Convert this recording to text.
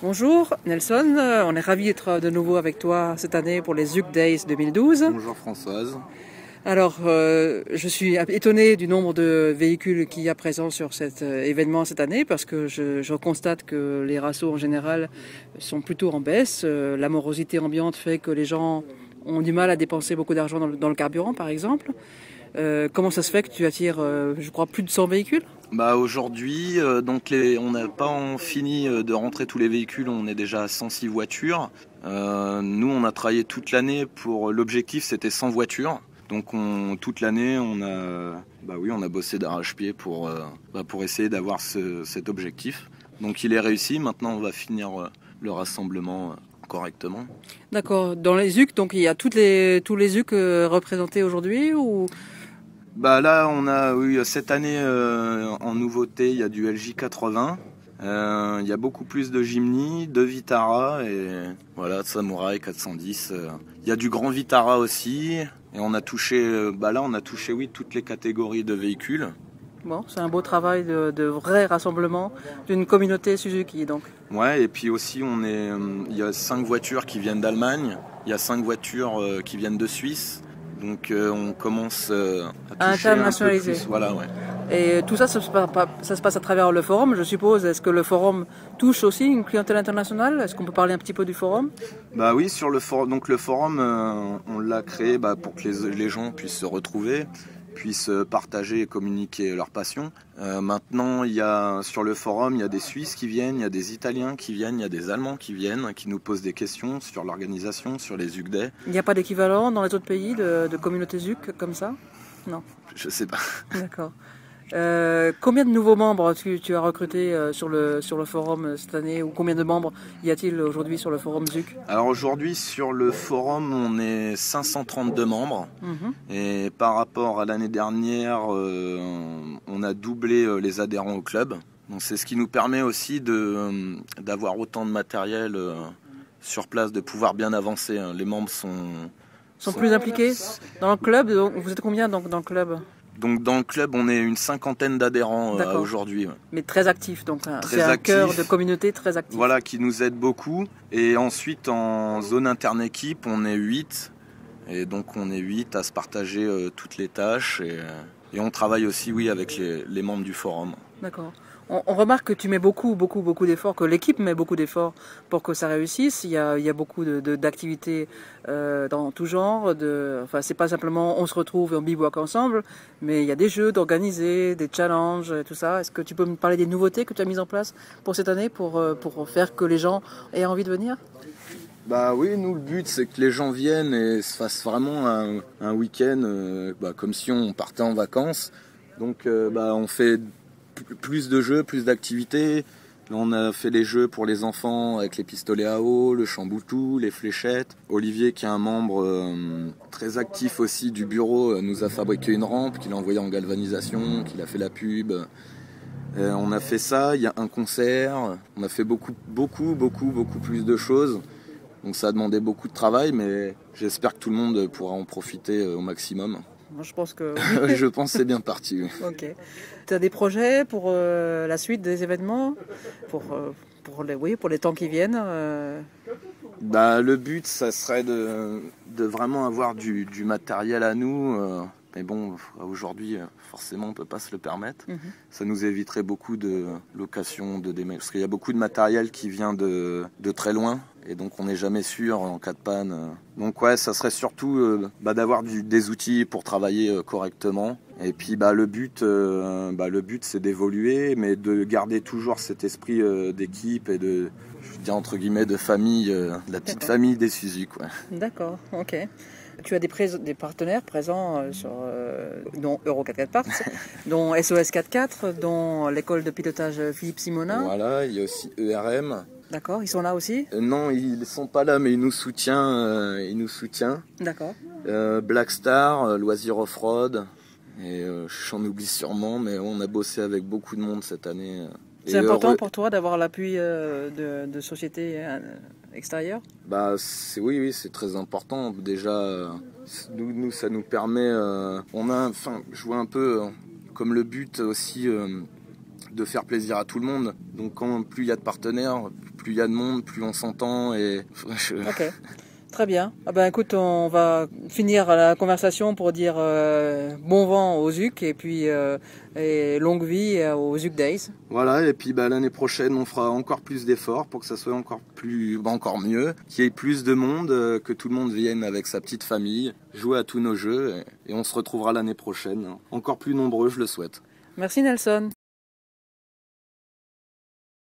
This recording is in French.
Bonjour Nelson, on est ravis d'être de nouveau avec toi cette année pour les ZUC Days 2012. Bonjour Françoise. Alors, je suis étonné du nombre de véhicules qu'il y a présents sur cet événement cette année parce que je constate que les ratios en général sont plutôt en baisse. La morosité ambiante fait que les gens ont du mal à dépenser beaucoup d'argent dans le carburant par exemple. Comment ça se fait que tu attires, je crois, plus de 100 véhicules ? Aujourd'hui, on n'a pas fini de rentrer tous les véhicules, on est déjà à 106 voitures. Nous, on a travaillé toute l'année pour l'objectif, c'était 100 voitures. Donc toute l'année, on a bossé d'arrache-pied pour essayer d'avoir cet objectif. Donc il est réussi. Maintenant, on va finir le rassemblement correctement. D'accord. Dans les ZUC, donc il y a tous les ZUC représentés aujourd'hui ou... Là, on a cette année en nouveauté, il y a du LJ80. Il y a beaucoup plus de Jimny, de Vitara et voilà, de Samurai 410. Il y a du grand Vitara aussi. Et on a touché, toutes les catégories de véhicules. Bon, c'est un beau travail de vrai rassemblement d'une communauté Suzuki, donc. Ouais, et puis aussi, il y a 5 voitures qui viennent d'Allemagne. Il y a 5 voitures qui viennent de Suisse. Donc on commence à toucher internationaliser. Un peu plus. Voilà, ouais. Et tout ça, ça se passe à travers le forum, je suppose. Est-ce que le forum touche aussi une clientèle internationale ? Est-ce qu'on peut parler un petit peu du forum ? Oui, sur le forum. Donc le forum, on l'a créé pour que les gens puissent se retrouver, puissent partager et communiquer leur passion. Maintenant, sur le forum, il y a des Suisses qui viennent, il y a des Italiens qui viennent, il y a des Allemands qui viennent, qui nous posent des questions sur l'organisation, sur les ZUC Day. Il n'y a pas d'équivalent dans les autres pays de communautés ZUC comme ça ? Non. Je sais pas. D'accord. Combien de nouveaux membres tu as recruté sur le forum cette année, ou combien de membres y a-t-il aujourd'hui sur le forum ZUC ? Alors aujourd'hui sur le forum on est 532 membres et par rapport à l'année dernière on a doublé les adhérents au club. Donc c'est ce qui nous permet aussi d'avoir autant de matériel sur place, de pouvoir bien avancer. Les membres sont plus impliqués dans le club. Vous êtes combien dans le club ? Donc dans le club, on est une 50aine d'adhérents aujourd'hui. Mais très actifs, donc c'est un cœur de communauté très actif. Voilà, qui nous aide beaucoup. Et ensuite, en zone interne équipe, on est 8. Et donc on est 8 à se partager toutes les tâches. Et on travaille aussi, avec les membres du forum. D'accord. On remarque que tu mets beaucoup d'efforts, que l'équipe met beaucoup d'efforts pour que ça réussisse. Il y a beaucoup d'activités dans tout genre. C'est pas simplement on se retrouve et on bivouaque ensemble, mais il y a des jeux d'organiser, des challenges, tout ça. Est-ce que tu peux me parler des nouveautés que tu as mises en place pour cette année pour faire que les gens aient envie de venir ? Oui, nous le but c'est que les gens viennent et se fassent vraiment un week-end comme si on partait en vacances. Donc on fait plus de jeux, plus d'activités. On a fait les jeux pour les enfants avec les pistolets à eau, le chamboutou, les fléchettes. Olivier, qui est un membre très actif aussi du bureau, nous a fabriqué une rampe qu'il a envoyée en galvanisation, qu'il a fait la pub. On a fait ça, il y a un concert, on a fait beaucoup plus de choses. Donc ça a demandé beaucoup de travail, mais j'espère que tout le monde pourra en profiter au maximum. Moi, je pense que je pense que c'est bien parti. Oui. Ok. Tu as des projets pour la suite des événements, pour les temps qui viennent Le but, ça serait de vraiment avoir du matériel à nous. Mais bon, aujourd'hui, forcément, on ne peut pas se le permettre. Ça nous éviterait beaucoup de location, parce qu'il y a beaucoup de matériel qui vient de très loin. Et donc on n'est jamais sûr en cas de panne. Donc ça serait surtout d'avoir des outils pour travailler correctement. Et puis le but c'est d'évoluer, mais de garder toujours cet esprit d'équipe et je dis entre guillemets de famille, la petite famille des Suzuki. D'accord, ok. Tu as des partenaires présents dont Euro 4x4 Parts, dont SOS 4x4, dont l'école de pilotage Philippe Simonin. Voilà, il y a aussi ERM. D'accord, ils sont là aussi ? Non, ils ne sont pas là, mais ils nous soutiennent. D'accord. Black Star, Loisir Off-Road, et j'en oublie sûrement, mais on a bossé avec beaucoup de monde cette année. C'est important pour toi d'avoir l'appui de sociétés extérieures ? Oui, c'est très important. Déjà, nous ça nous permet... je vois un peu comme le but aussi de faire plaisir à tout le monde. Donc plus il y a de partenaires, plus il y a de monde, plus on s'entend. Et... Ok, très bien. Ah ben, écoute, on va finir la conversation pour dire bon vent aux ZUC et puis et longue vie aux ZUC Days. Voilà, et puis l'année prochaine, on fera encore plus d'efforts pour que ça soit encore mieux, qu'il y ait plus de monde, que tout le monde vienne avec sa petite famille, jouer à tous nos jeux, et on se retrouvera l'année prochaine, encore plus nombreux, je le souhaite. Merci Nelson.